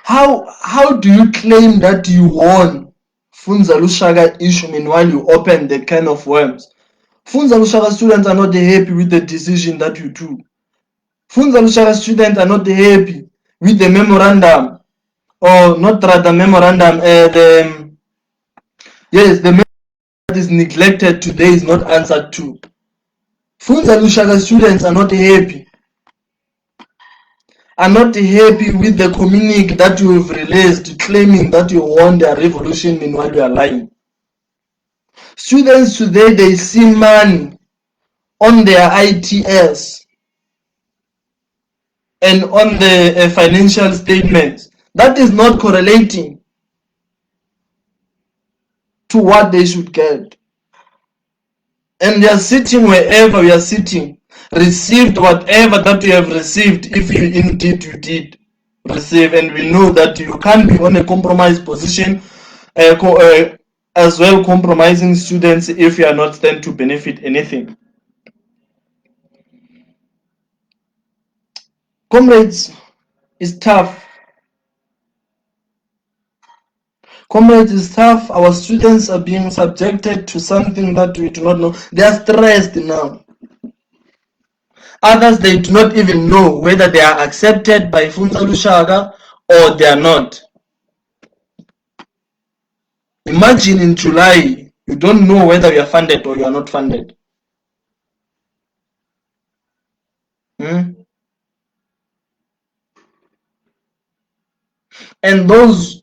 How do you claim that you won Funza Lushaka issue meanwhile you open the can of worms? Funza Lushaka students are not happy with the decision that you took. Funza Lushaka students are not happy with the memorandum, or not rather memorandum, the memorandum that is neglected today is not answered to. Funza Lushaka students are not happy with the communique that you have released claiming that you won the revolution meanwhile you are lying. Students today, they see money on their ITS and on the financial statements. That is not correlating to what they should get. And they are sitting wherever we are sitting, received whatever that you have received, if you indeed you did receive. And we know that you can't be on a compromised position, as well compromising students if you are not stand to benefit anything. Comrades, it's tough. Comrades, it's tough. Our students are being subjected to something that we do not know. They are stressed now. Others, they do not even know whether they are accepted by Funza Lushaka or they are not. Imagine in July, you don't know whether you are funded or you are not funded. And those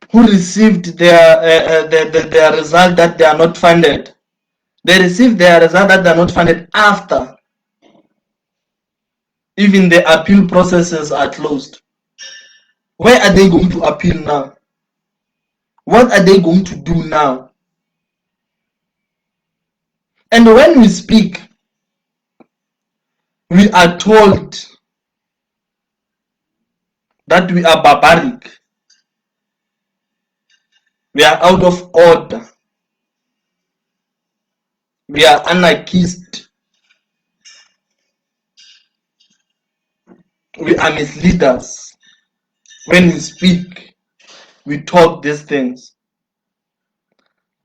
who received their result that they are not funded, they received their result that they are not funded after even the appeal processes are closed. Where are they going to appeal now? What are they going to do now? And when we speak, we are told that we are barbaric, we are out of order, we are anarchist, we are misleaders. When we speak, we talk these things.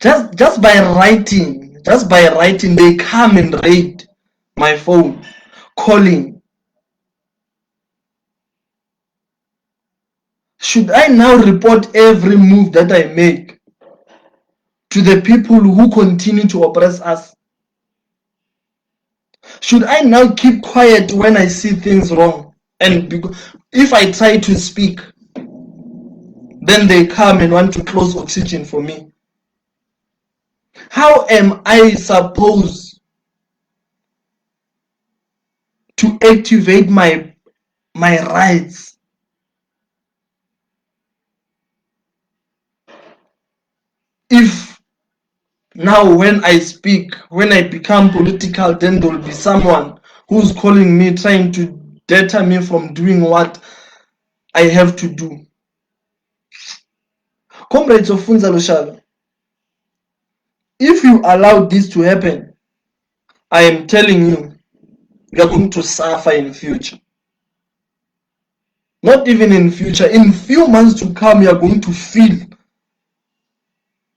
Just by writing, they come and raid my phone, calling. Should I now report every move that I make to the people who continue to oppress us? Should I now keep quiet when I see things wrong? And if I try to speak, then they come and want to close oxygen for me. How am I supposed to activate my rights if now when I speak, when I become political, then there will be someone who's calling me, trying to deter me from doing what I have to do? Comrades of Funza Lushaka, if you allow this to happen, I am telling you, you are going to suffer in future. Not even in future, in few months to come, you are going to feel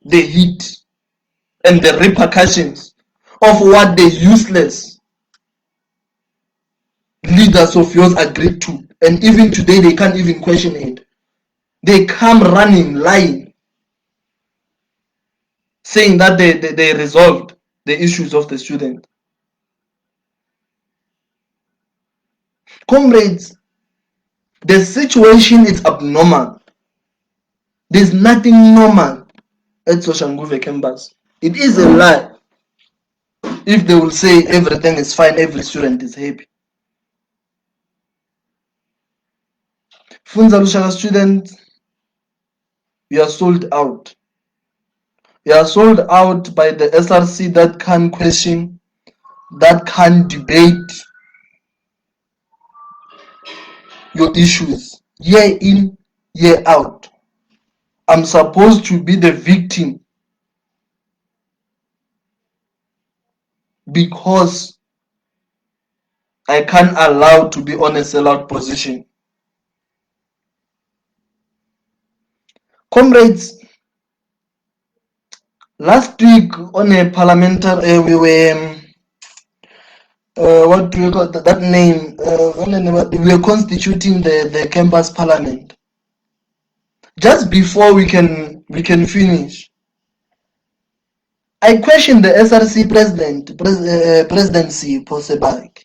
the heat and the repercussions of what the useless leaders of yours agreed to. And even today, they can't even question it. They come running, lying, saying that they resolved the issues of the student. Comrades, the situation is abnormal. There's nothing normal at Soshanguve campus. It is a lie if they will say everything is fine, every student is happy. Funza Lushaka students, we are sold out. We are sold out by the SRC that can't question, that can't debate your issues year in, year out. I'm supposed to be the victim because I can't allow to be on a sellout position. Comrades, last week on a parliamentary, we were, what do we call that name? We were constituting the campus parliament. Just before we can finish, I questioned the SRC presidency, Posebak.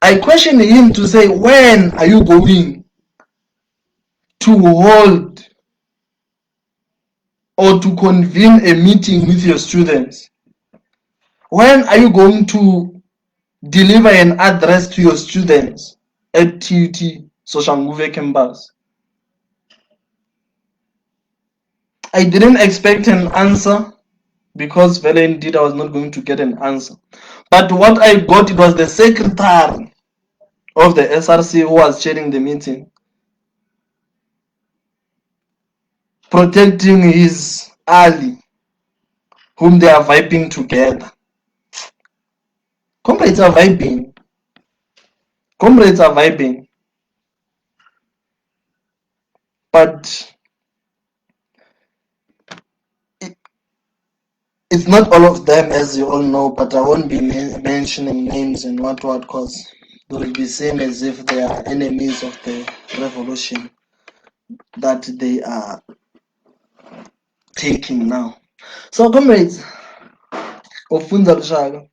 I questioned him to say, when are you going to hold or to convene a meeting with your students? When are you going to deliver an address to your students at TUT Soshanguve campus? I didn't expect an answer, because very indeed I was not going to get an answer. But what I got, it was the secretary of the SRC who was chairing the meeting, protecting his ally, whom they are vibing together. Comrades are vibing. Comrades are vibing. But it's not all of them, as you all know, but I won't be mentioning names and what, because they will be seen as if they are enemies of the revolution that they are taking now. So, comrades of Funza Lushaka,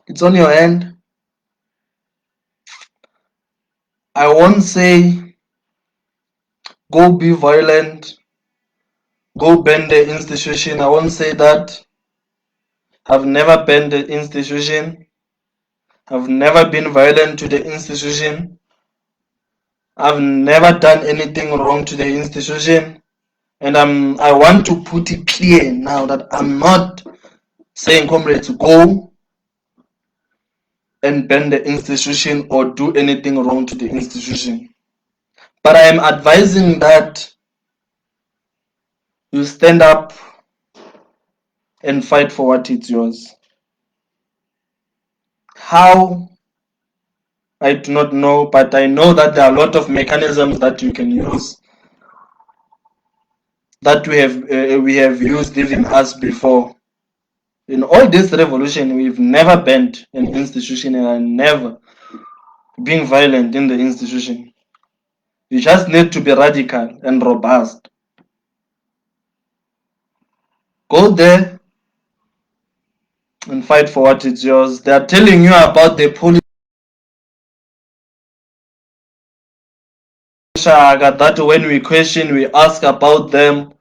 it's on your hand. I won't say go be violent, go bend the institution. I won't say that. I've never bent the institution. I've never been violent to the institution. I've never done anything wrong to the institution. And I want to put it clear now that I'm not saying, comrades, go and bend the institution or do anything wrong to the institution. But I am advising that you stand up and fight for what is yours. How? I do not know, but I know that there are a lot of mechanisms that you can use, that we have used even us before. In all this revolution, we've never bent an institution and are never being violent in the institution. You just need to be radical and robust. Go there and fight for what is yours. They are telling you about the police that when we question, we ask about them.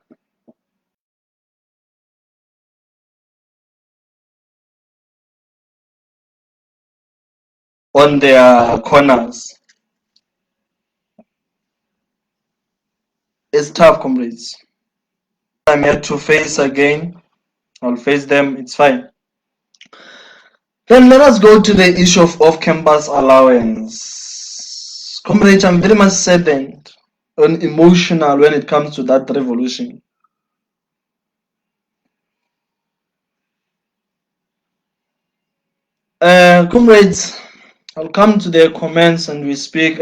On their corners. It's tough, comrades. I'm yet to face again. I'll face them, it's fine. Then let us go to the issue of off-campus allowance. Comrades, I'm very much saddened and emotional when it comes to that revolution. Comrades, I'll come to the comments and we speak.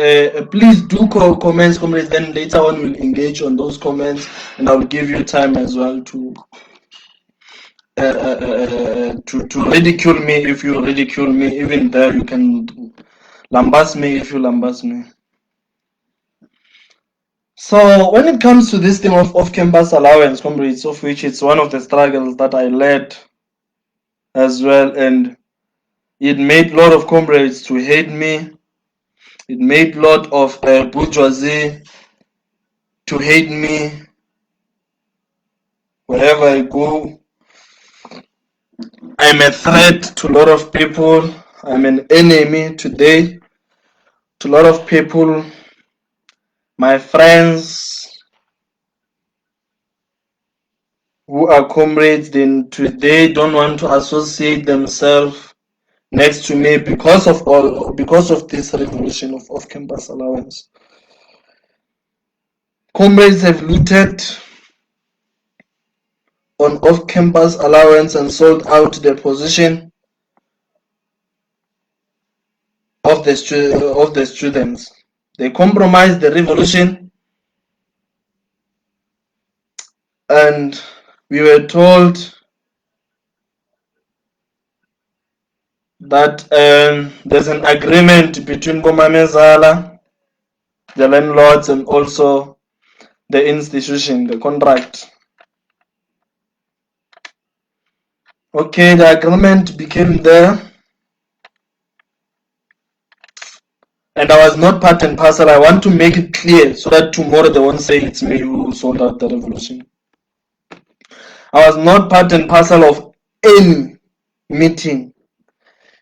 Please do comments, comrades. Then later on we'll engage on those comments, and I'll give you time as well to ridicule me if you ridicule me. Even there, you can lambast me if you lambast me. So when it comes to this thing of off-campus allowance, comrades, of which it's one of the struggles that I led as well, and it made a lot of comrades to hate me. It made a lot of bourgeoisie to hate me. Wherever I go, I'm a threat to a lot of people. I'm an enemy today to a lot of people. My friends who are comrades, then today don't want to associate themselves next to me because of this revolution of off-campus allowance. Comrades have looted on off-campus allowance and sold out the position of the students. They compromised the revolution and we were told that there's an agreement between Bomamezala, the landlords, and also the institution, the contract. Okay, the agreement became there, and I was not part and parcel. I want to make it clear so that tomorrow they won't say it's me who sold out the revolution. I was not part and parcel of any meeting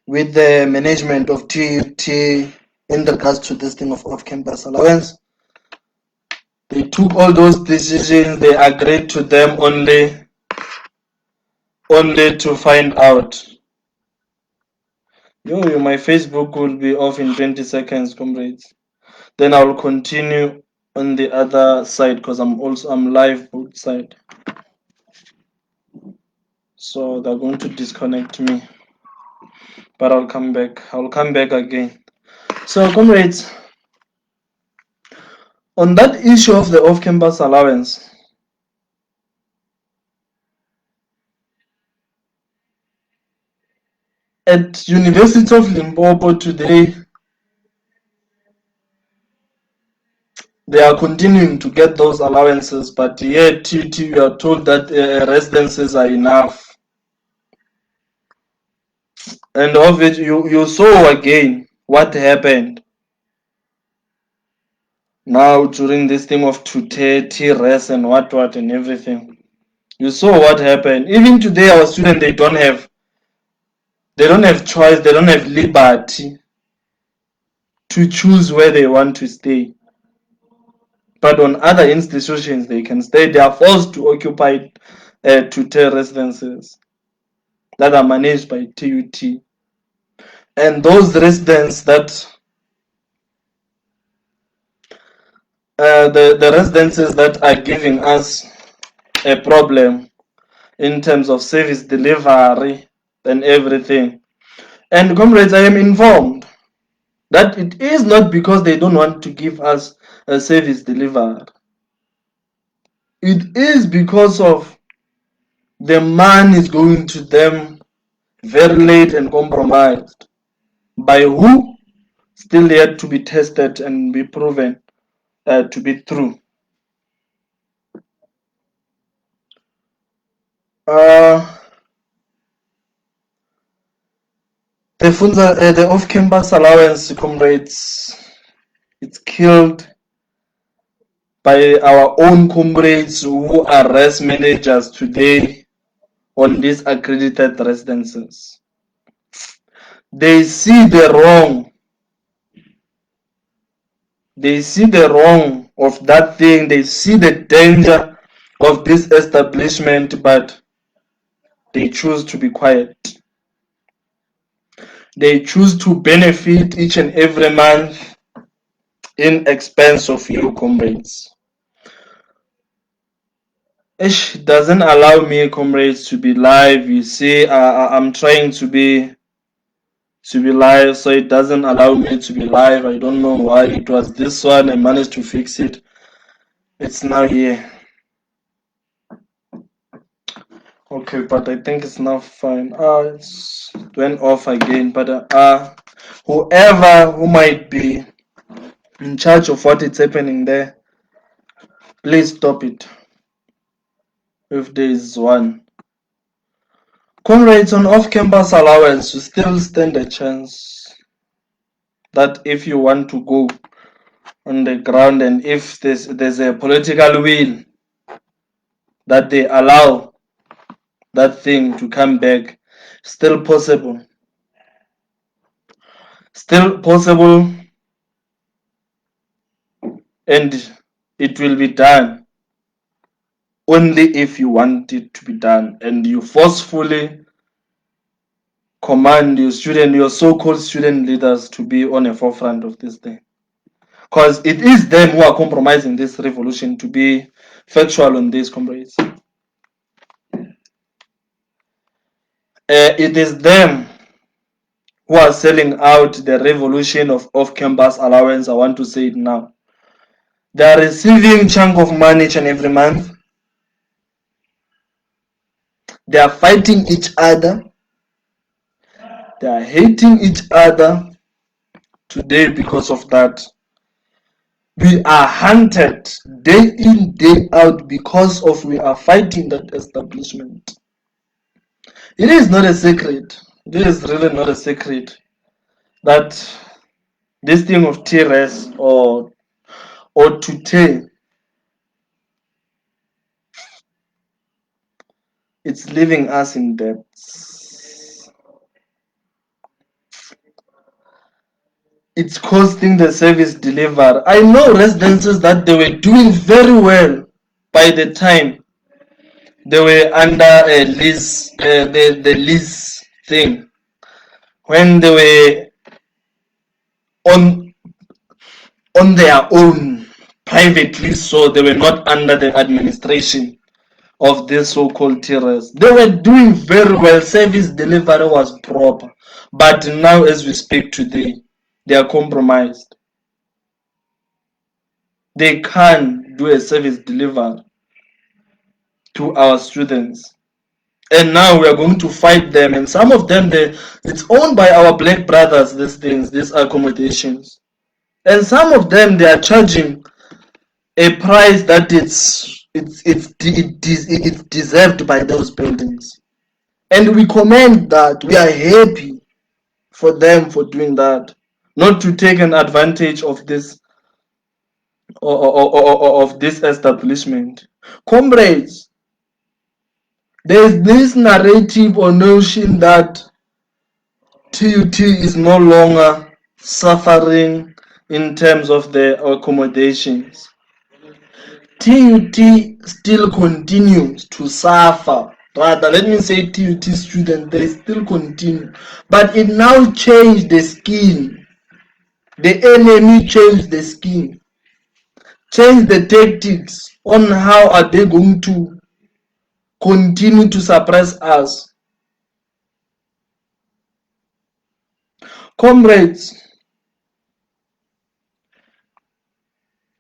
with the management of TUT in regards to this thing of off-campus allowance. They took all those decisions, they agreed to them only to find out. My Facebook will be off in 20 seconds, comrades. Then I will continue on the other side because I'm live both side. So they're going to disconnect me. But I'll come back. I'll come back again. So comrades, on that issue of the off-campus allowance, at University of Limpopo today, they are continuing to get those allowances, but here TUT, we are told that residences are enough. And of it, you saw again what happened now during this thing of TUT, TRS, and what and everything. You saw what happened. Even today, our students, they don't have choice, they don't have liberty to choose where they want to stay. But on other institutions, they can stay. They are forced to occupy TUT residences that are managed by TUT. And those residents that the residences that are giving us a problem in terms of service delivery and everything. And comrades, I am informed that it is not because they don't want to give us a service delivery. It is because of the money is going to them very late and compromised. By who? Still yet to be tested and be proven to be true. The Funza, the off-campus allowance, comrades, it's killed by our own comrades who are res managers today on these accredited residences. They see the wrong. They see the wrong of that thing. They see the danger of this establishment, but they choose to be quiet. They choose to benefit each and every month in expense of you, comrades. It doesn't allow me, comrades, to be live. You see, I'm trying to be live, so it doesn't allow me to be live. I don't know why. It was this one. I managed to fix it. It's now here. Okay, but I think it's now fine. It went off again. But whoever who might be in charge of what is happening there, please stop it. If there is one. Comrades, on off-campus allowance, you still stand a chance that if you want to go on the ground and if there's a political will that they allow that thing to come back, still possible. Still possible, and it will be done only if you want it to be done and you forcefully command your so-called student leaders to be on the forefront of this thing. Because it is them who are compromising this revolution, to be factual on this, comrades. It is them who are selling out the revolution of off-campus allowance. I want to say it now. They are receiving a chunk of money each and every month. They are fighting each other. They are hating each other today because of that. We are hunted day in, day out because of we are fighting that establishment. It is not a secret. It is really not a secret that this thing of TRS or TUT, it's leaving us in debt. It's costing the service delivery. I know residences that they were doing very well by the time they were under a lease, the lease thing, when they were on their own privately, so they were not under the administration of this so-called terrorists. They were doing very well. Service delivery was proper, but now, as we speak today, they are compromised. They can't do a service delivery to our students, and now we are going to fight them. And some of them, it's owned by our black brothers. These accommodations, and some of them they are charging a price that it's deserved by those buildings, and we commend that. We are happy for them for doing that, not to take an advantage of this or of this establishment. Comrades, there is this narrative or notion that TUT is no longer suffering in terms of the accommodations. TUT still continues to suffer. Rather, let me say TUT students, they still continue. But it now changed the skin. The enemy changed the skin. Changed the tactics on how are they going to continue to suppress us. Comrades,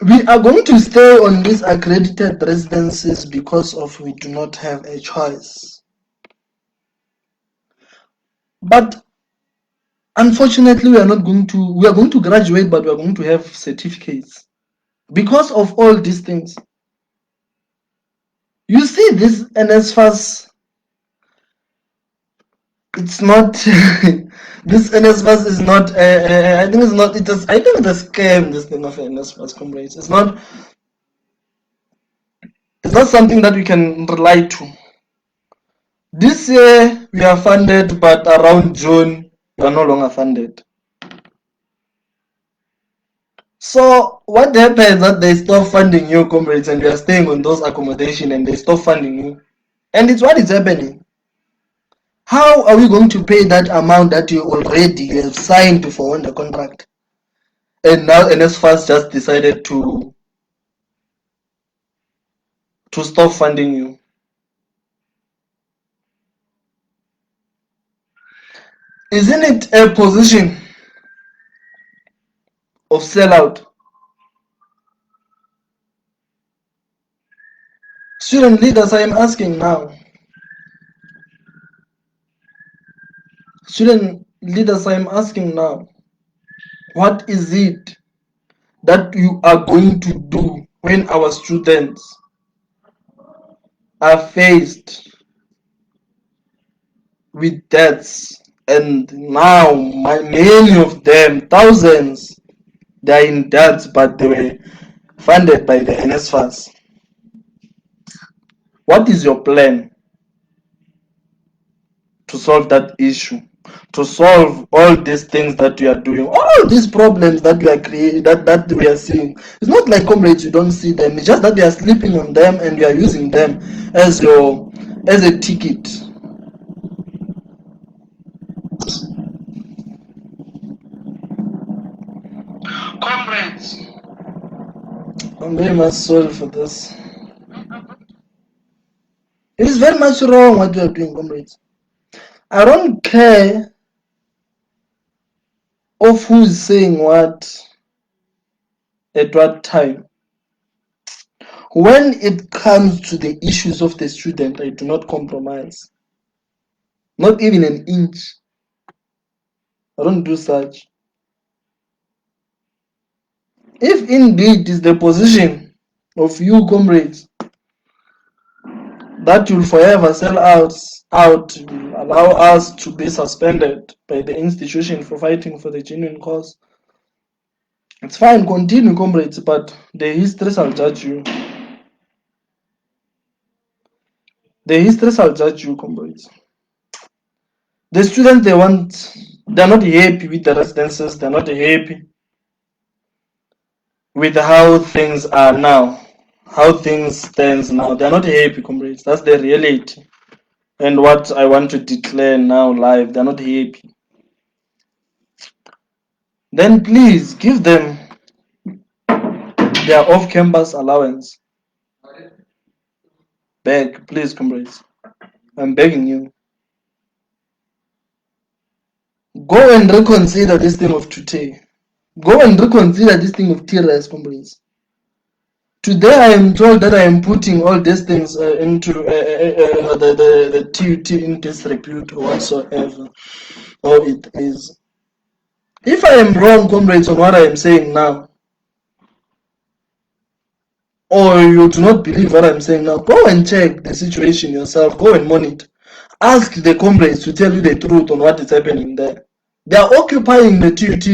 we are going to stay on these accredited residences because of we do not have a choice. But unfortunately, we are going to graduate, but we are going to have certificates because of all these things. You see, this NSFAS, it's not. This NSFAS is not. I think it's not. It is. I think it's a scam. This thing of NSFAS, comrades. It's not. It's not something that we can rely to. This year we are funded, but around June we are no longer funded. So what happens that they stop funding you, comrades, and you are staying on those accommodation, and they stop funding you, and it's what is happening. How are we going to pay that amount that you have signed before on the contract? And now NSFAS just decided to stop funding you. Isn't it a position of sellout? Student leaders, I am asking now. Student leaders, I am asking now. What is it that you are going to do when our students are faced with debts? And now many of them, thousands, they are in debt, but they were funded by the NSFAS. What is your plan to solve that issue? To solve all these things that we are doing, all these problems that we are creating, that we are seeing. It's not like, comrades, you don't see them. It's just that we are sleeping on them and we are using them as a ticket. Comrades, I'm very much sorry for this. It is very much wrong what you are doing, comrades. I don't care of who is saying what at what time. When it comes to the issues of the student, I do not compromise. Not even an inch. I don't do such. If indeed is the position of you comrades that you'll forever sell out, allow us to be suspended by the institution for fighting for the genuine cause, it's fine, continue comrades, but the history shall judge you. The history shall judge you, comrades. The students, they're not happy with the residences, they're not happy with how things are now, how things stands now. They're not happy, comrades. That's the reality. And what I want to declare now live, they're not happy. Then please give them their off-campus allowance. Beg, please, comrades. I'm begging you. Go and reconsider this thing of TUT. Go and reconsider this thing of TRS, comrades. Today I am told that I am putting all these things into the TUT in disrepute or whatsoever, or it is. If I am wrong, comrades, on what I am saying now, or you do not believe what I'm saying now, go and check the situation yourself. Go and monitor. Ask the comrades to tell you the truth on what is happening there. They are occupying the TUT,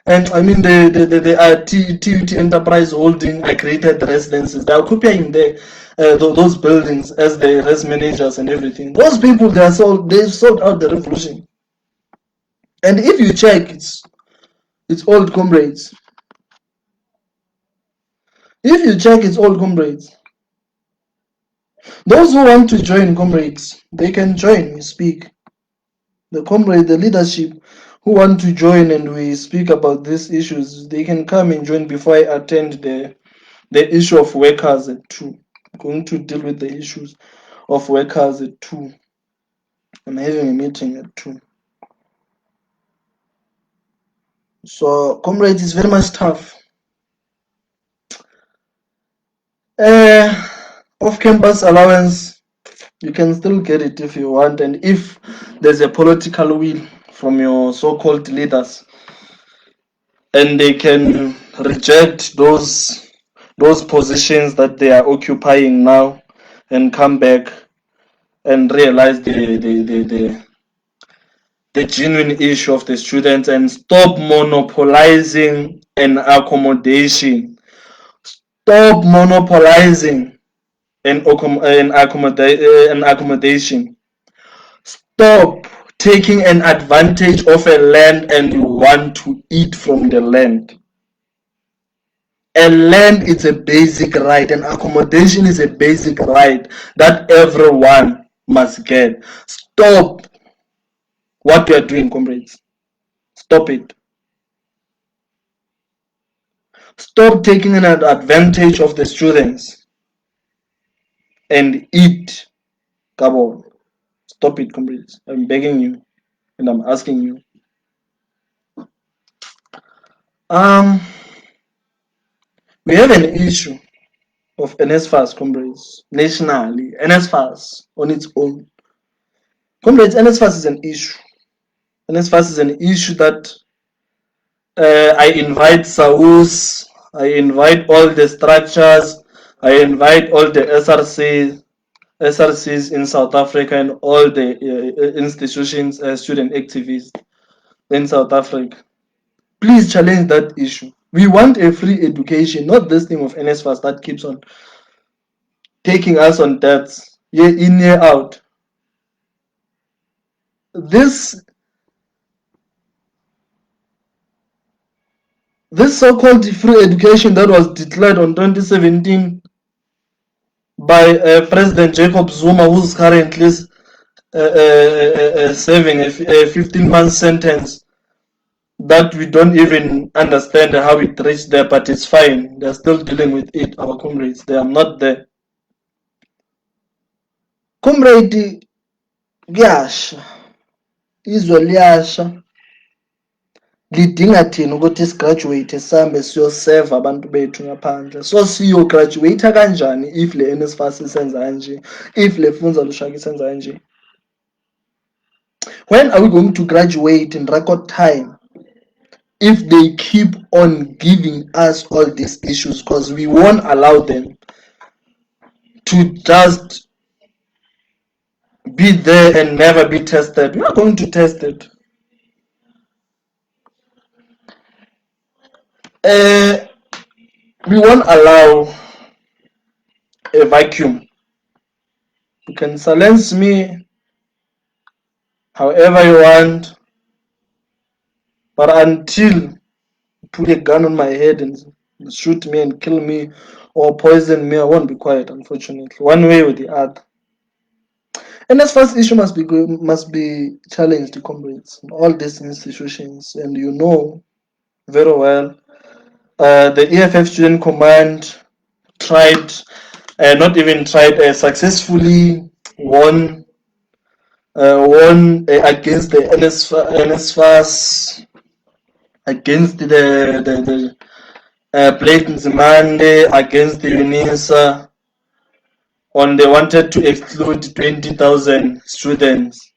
and I mean the TUT Enterprise Holding accredited residences. They are occupying those buildings as the res managers and everything. Those people, they've sold out the revolution. And if you check, it's old comrades. If you check, it's old comrades. Those who want to join, comrades, they can join. We speak. The comrade, the leadership who want to join and we speak about these issues, they can come and join before I attend the issue of workers at 2. I'm going to deal with the issues of workers at 2. I'm having a meeting at 2. So, comrades, it's very much tough. Off-campus allowance, you can still get it if you want, and if there's a political will from your so-called leaders, and they can reject those positions that they are occupying now and come back and realize the genuine issue of the students and stop monopolizing an accommodation. Stop monopolizing an accommodation. Stop taking an advantage of a land and you want to eat from the land. A land is a basic right, and accommodation is a basic right that everyone must get. Stop what you are doing, comrades. Stop it. Stop taking an advantage of the students and eat. Come on. Stop it, comrades. I'm begging you and I'm asking you. We have an issue of NSFAS, comrades, nationally. NSFAS on its own. Comrades, NSFAS is an issue. NSFAS is an issue that I invite SAUS, I invite all the structures, I invite all the SRCs in South Africa and all the institutions, student activists in South Africa. Please challenge that issue. We want a free education, not this thing of NSFAS that keeps on taking us on debts, year in, year out. This so-called free education that was declared on 2017 by President Jacob Zuma, who's currently serving a 15-month sentence that we don't even understand how it reached there, but it's fine. They're still dealing with it, our comrades. They are not there. Comrade, kuyasha, izwe liyasha, lidinga thina ukuthi sigraduate sihambe siyoseva abantu bethu ngaphandle. So siyograduate kanjani if le NSFAS isenza kanje, if le Funza Lushaka isenza kanje? When are we going to graduate in record time if they keep on giving us all these issues? Because we won't allow them to just be there and never be tested. We are going to test it. We won't allow a vacuum. You can silence me however you want, but until you put a gun on my head and shoot me and kill me or poison me, I won't be quiet, unfortunately, one way or the other. And as first issue must be challenged, comrades, in all these institutions. And you know very well, the EFF Student Command tried, not even tried, successfully won against the NSFAS, against the Blake Nzimande, against the UNISA, on they wanted to exclude 20,000 students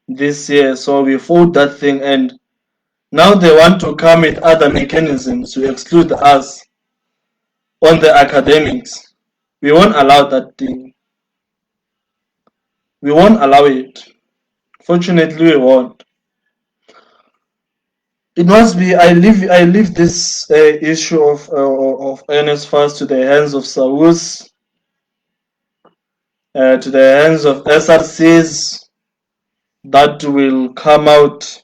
this year. So we fought that thing, and now they want to come with other mechanisms to exclude us on the academics. We won't allow that thing. We won't allow it. Fortunately, we won't. It must be. I leave this issue of NSFAS to the hands of SAUS, to the hands of SRCs that will come out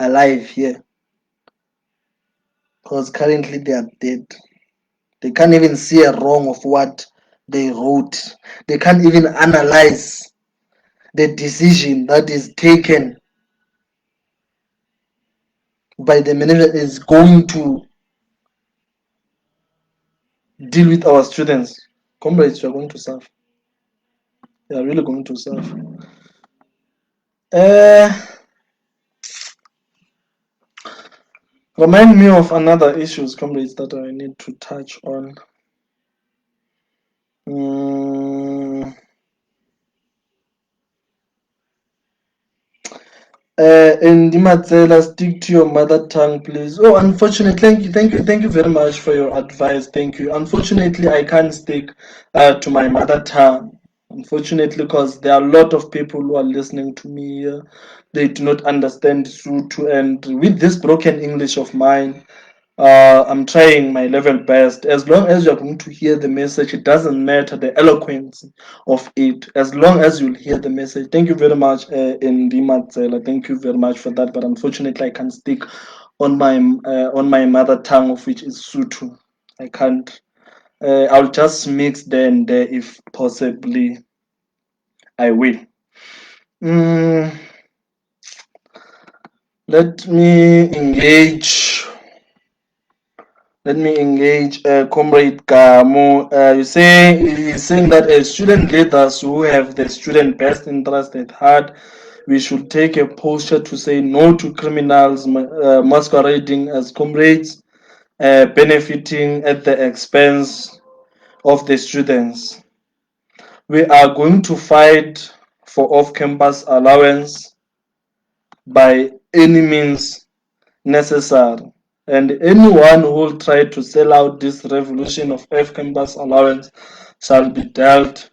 alive here. Because currently they are dead. They can't even see a wrong of what they wrote. They can't even analyze the decision that is taken by the management is going to deal with our students. Comrades, you are going to serve. You are really going to serve. Remind me of another issues, comrades, that I need to touch on. And Dimatsela, stick to your mother tongue, please. Oh, unfortunately, thank you very much for your advice. Thank you. Unfortunately, I can't stick to my mother tongue. Unfortunately, because there are a lot of people who are listening to me here. They do not understand Sutu, and with this broken English of mine, I'm trying my level best. As long as you're going to hear the message, it doesn't matter the eloquence of it. As long as you'll hear the message. Thank you very much, Ndimatsela. Thank you very much for that. But unfortunately, I can't stick on my mother tongue, of which is Sutu. I can't. I'll just mix there and there if possibly I will. Let me engage. Let me engage Comrade Kamo. He's saying that as student leaders who have the student best interest at heart, we should take a posture to say no to criminals masquerading as comrades, benefiting at the expense of the students. We are going to fight for off-campus allowance by any means necessary. And anyone who will try to sell out this revolution of off-campus allowance shall be dealt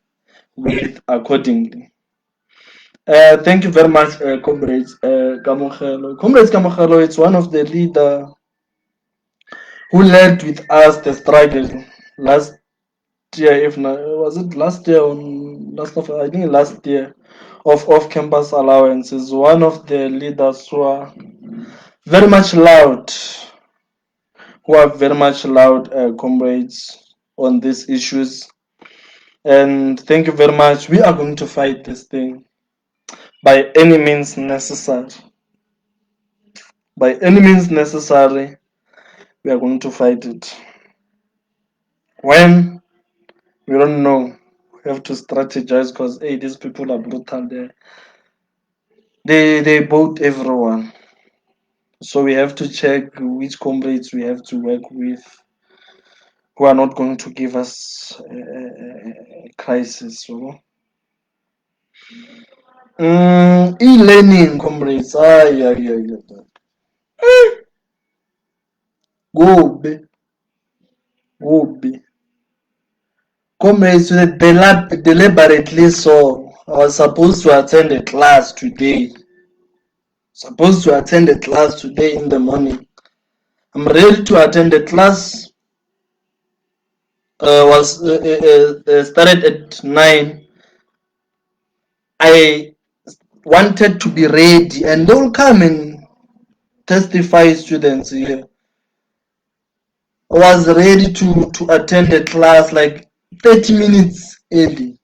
with accordingly. Thank you very much, comrades Kamogelo. Comrades Kamogelo, it's one of the leaders who led with us the struggle last year, if not, was it last year I think last year, of off-campus allowance, is one of the leaders who are very much loud, comrades, on these issues. And thank you very much. We are going to fight this thing by any means necessary. By any means necessary, we are going to fight it. When? We don't know. We have to strategize because, hey, these people are brutal. They boat everyone. So we have to check which comrades we have to work with who are not going to give us a crisis. So E-learning, comrades. Ay, ay, ay, ay. Kubi, kubi. Comrades, deliberately so. I was supposed to attend a class today. Supposed to attend a class today in the morning. I'm ready to attend the class. Was started at 9. I wanted to be ready, and they will come and testify students here. I was ready to attend the class like 30 minutes early,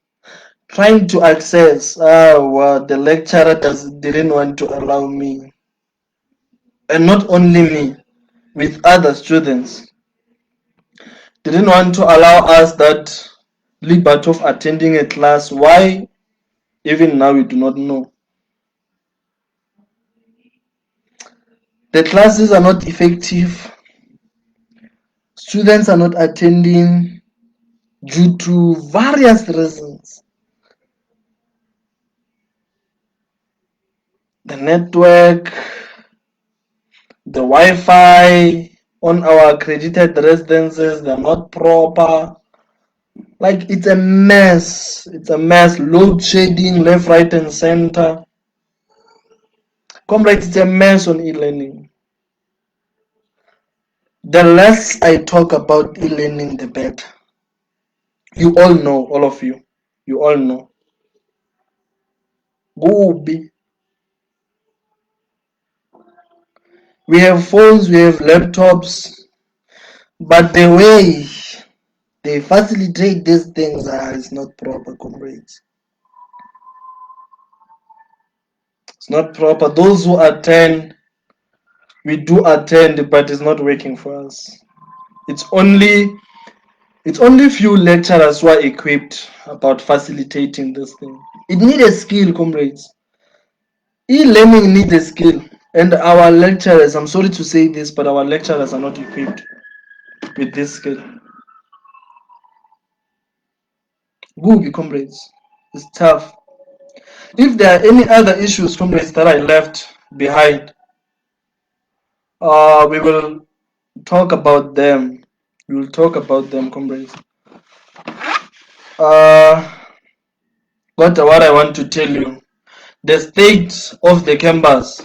trying to access. The lecturer didn't want to allow me, and not only me, with other students. Didn't want to allow us that liberty of attending a class. Why? Even now we do not know. The classes are not effective. Students are not attending due to various reasons. The network, the Wi-Fi on our accredited residences, they're not proper. Like, it's a mess. It's a mess. Load shedding left, right, and center. Comrades, it's a mess on e-learning. The less I talk about e-learning, the better. You all know, all of you. You all know. Gubi. We have phones, we have laptops, but the way they facilitate these things is not proper, comrades. It's not proper. Those who attend, we do attend, but it's not working for us. It's only few lecturers who are equipped about facilitating this thing. It needs a skill, comrades. E-learning needs a skill. And our lecturers, I'm sorry to say this, but our lecturers are not equipped with this skill. Google, comrades. It's tough. If there are any other issues, comrades, that I left behind, we will talk about them. We will talk about them, comrades. What I want to tell you, the state of the campus,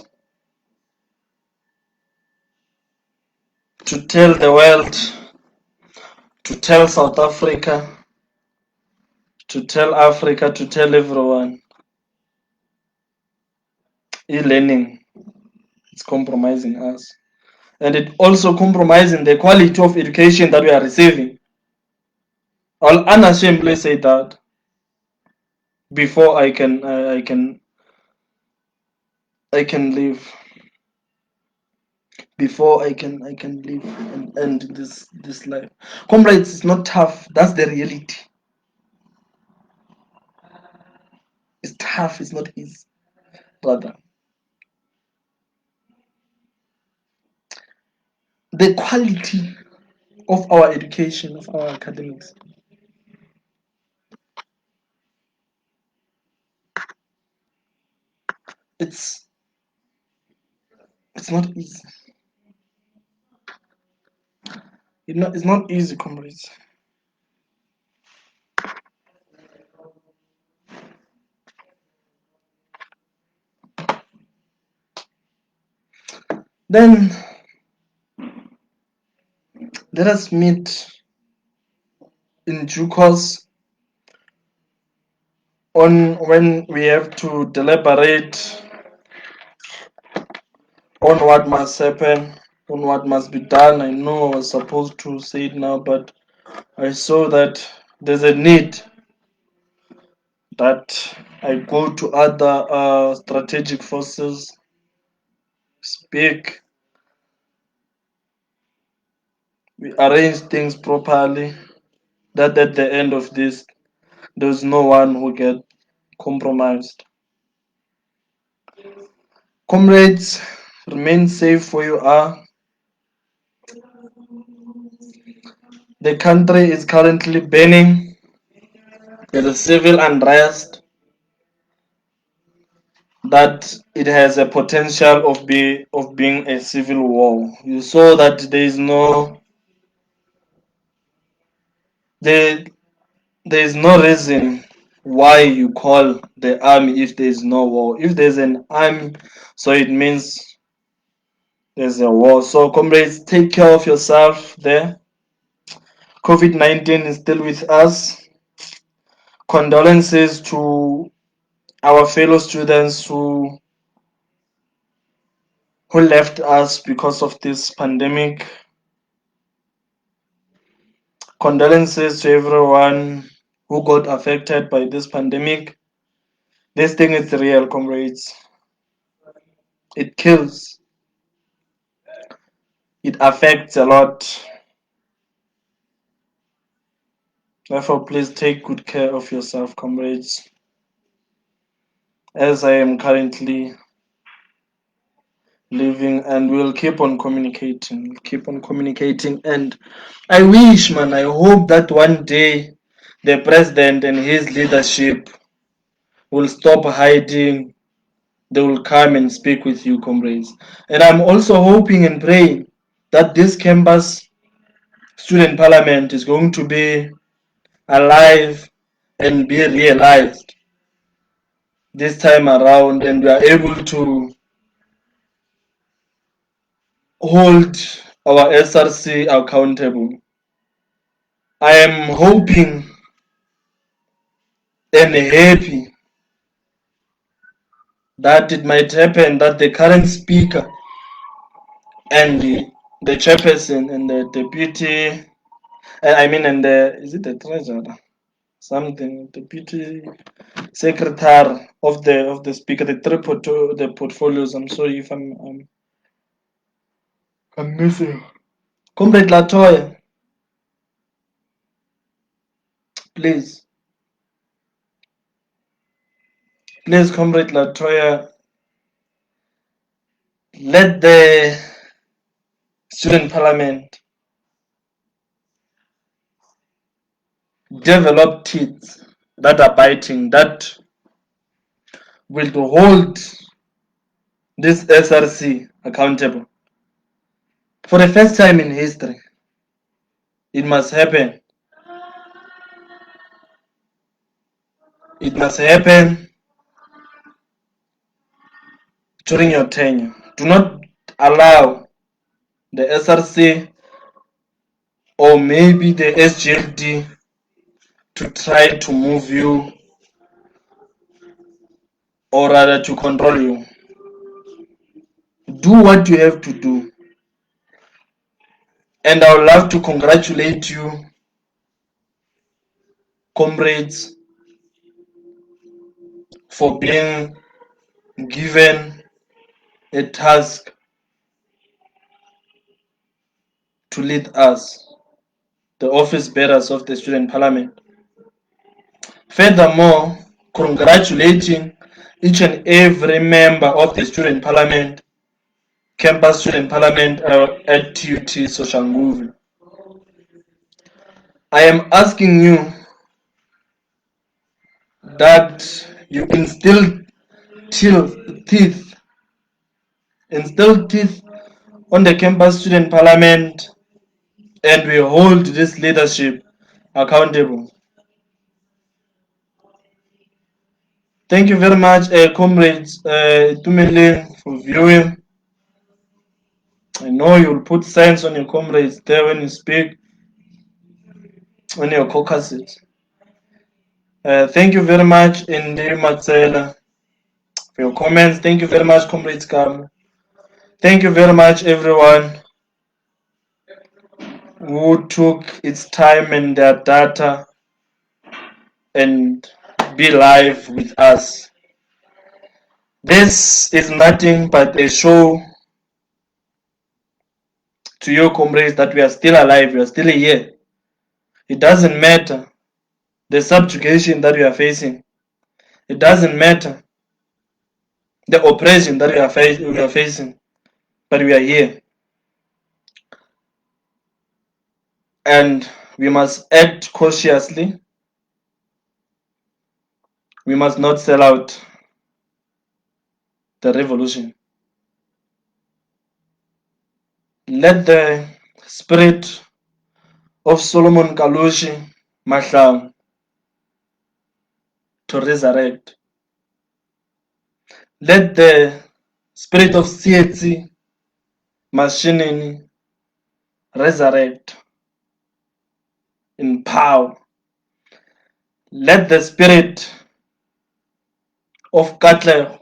to tell the world, to tell South Africa, to tell Africa, to tell everyone, e-learning is compromising us. And it also compromising the quality of education that we are receiving. I'll unashamedly say that before I can leave. Before I can live and end this life. Comrades, it's not tough. That's the reality. It's tough. It's not easy, brother. The quality of our education, of our academics, it's not easy. It's not easy, comrades. Then let us meet in due course on when we have to deliberate on what must happen, on what must be done. I know I was supposed to say it now, but I saw that there's a need that I go to other strategic forces, speak, we arrange things properly, that at the end of this, there's no one who get compromised. Comrades, remain safe where you are. The country is currently burning. There is civil unrest. that it has a potential of being a civil war. You saw that there there is no reason why you call the army if there is no war. If there's an army, so it means there's a war. So comrades, take care of yourself there. COVID-19 is still with us. Condolences to our fellow students who left us because of this pandemic. Condolences to everyone who got affected by this pandemic. This thing is real, comrades. It kills. It affects a lot. Therefore, please take good care of yourself, comrades. As I am currently living, and we'll keep on communicating. And I wish, man, I hope that one day the president and his leadership will stop hiding. They will come and speak with you, comrades. And I'm also hoping and praying that this campus student parliament is going to be alive and be realized this time around, and we are able to hold our SRC accountable. I am hoping and happy that it might happen that the current speaker and the chairperson and the deputy, and the, is it the treasurer? Something, deputy secretary of the speaker, the portfolios. I'm sorry if I'm missing. Comrade Latoya, please, Comrade Latoya, let the student parliament develop teeth that are biting, that will hold this SRC accountable. For the first time in history, it must happen. It must happen during your tenure. Do not allow the SRC or maybe the SGLD to try to move you, or rather to control you. Do what you have to do. And I would love to congratulate you, comrades, for being given a task to lead us, the office bearers of the student parliament. Furthermore, congratulating each and every member of the student parliament, campus student parliament at TUT Social Movement. I am asking you that you teeth, instill teeth on the campus student parliament, and we hold this leadership accountable. Thank you very much, comrades Tumeleng, for viewing. I know you'll put signs on your comrades there when you speak on your caucuses. Thank you very much, Indi Matsela, for your comments. Thank you very much, comrades Kam. Thank you very much, everyone who took its time and their data and be live with us. This is nothing but a show to you, comrades, that we are still alive, we are still here. It doesn't matter the subjugation that we are facing. It doesn't matter the oppression that we are facing, but we are here. And we must act cautiously. We must not sell out. the revolution. Let the spirit of Solomon Kalushi Mohadi to resurrect. Let the spirit of Tsietsi Mashinini resurrect in power. Let the spirit of Katlego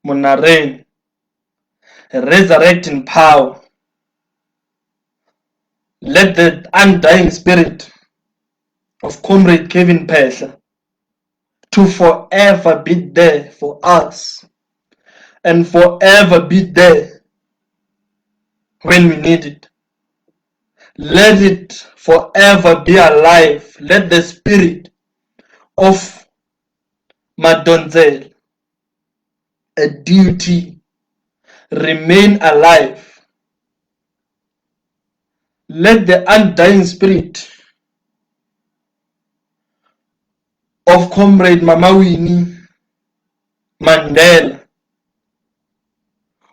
Monareng resurrect in power. Let the undying spirit of Comrade Kevin Pesha to forever be there for us and forever be there when we need it. Let it forever be alive. Let the spirit of Madonzel, a duty, remain alive. Let the undying spirit of Comrade Mamawini Mandela,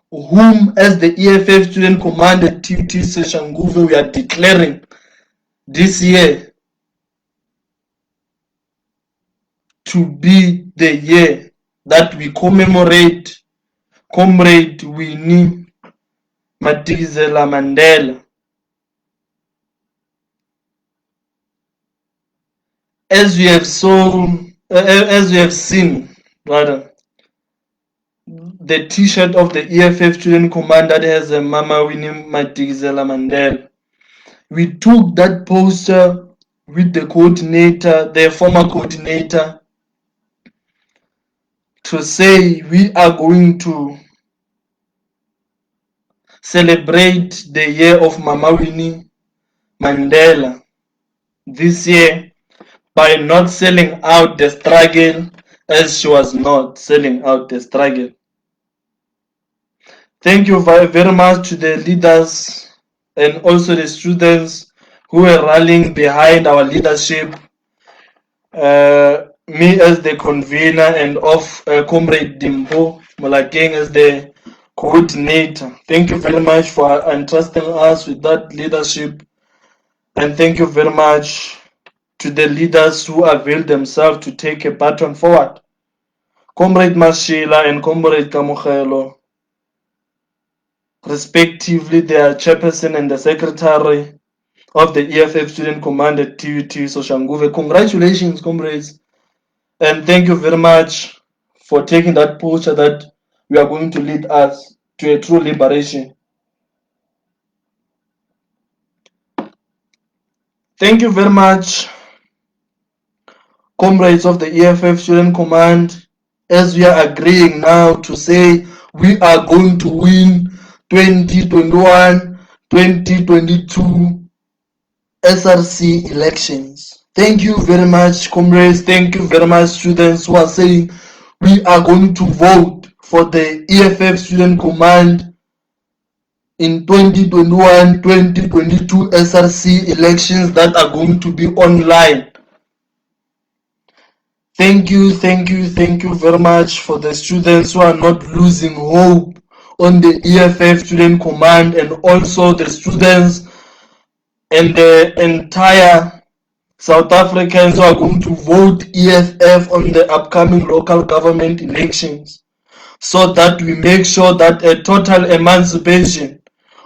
whom as the EFF Student Commander TUT Soshanguve we are declaring this year to be the year that we commemorate Comrade Winnie Madikizela Mandela. As we have seen, rather, the T-shirt of the EFF Student Command that has a Mama Winnie Madikizela Mandela. We took that poster with the coordinator, the former coordinator, to say we are going to celebrate the year of Mama Winnie Mandela this year by not selling out the struggle as she was not selling out the struggle. Thank you very much to the leaders and also the students who were rallying behind our leadership. Me as the convener and of Comrade Dimbo Molakeng as the coordinator. Thank you very much for entrusting us with that leadership, and thank you very much to the leaders who availed themselves to take a baton forward. Comrade Mashila and Comrade Kamogelo, respectively their chairperson and the secretary of the EFF Student Command at TUT Soshanguve. Congratulations, comrades, and thank you very much for taking that posture that we are going to lead us to a true liberation. Thank you very much, comrades of the EFF Student Command, as we are agreeing now to say we are going to win 2021-2022 SRC elections. Thank you very much, comrades. Thank you very much, students who are saying we are going to vote for the EFF Student Command in 2021-2022 SRC elections that are going to be online. Thank you very much for the students who are not losing hope on the EFF Student Command, and also the students and the entire South Africans who are going to vote EFF on the upcoming local government elections, so that we make sure that a total emancipation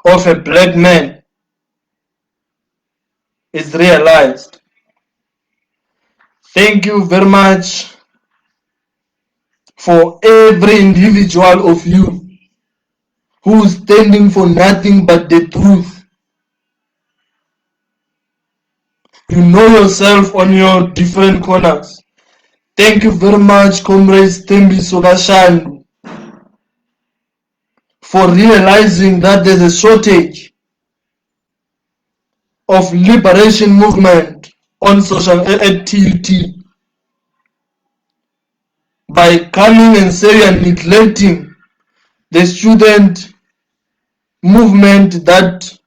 of a black man is realized. Thank you very much for every individual of you who is standing for nothing but the truth. You know yourself on your different corners. Thank you very much, comrades Tembi Sogashandu, for realizing that there's a shortage of liberation movement on social at TUT by coming and saying and neglecting the student movement that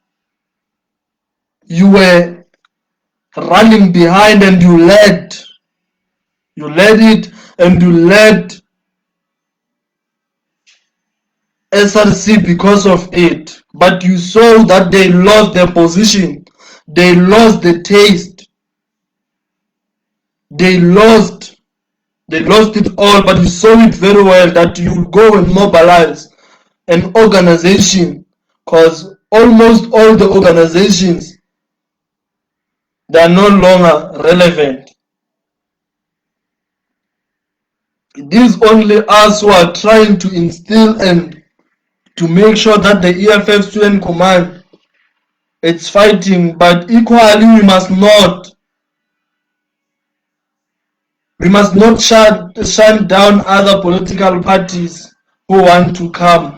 you were running behind, and you led it, and you led SRC because of it, but you saw that they lost their position, they lost the taste, they lost it all. But you saw it very well that you go and mobilize an organization, because almost all the organizations, they are no longer relevant. It is only us who are trying to instill and to make sure that the EFF Student Command it's fighting, but equally we must not shut down other political parties who want to come.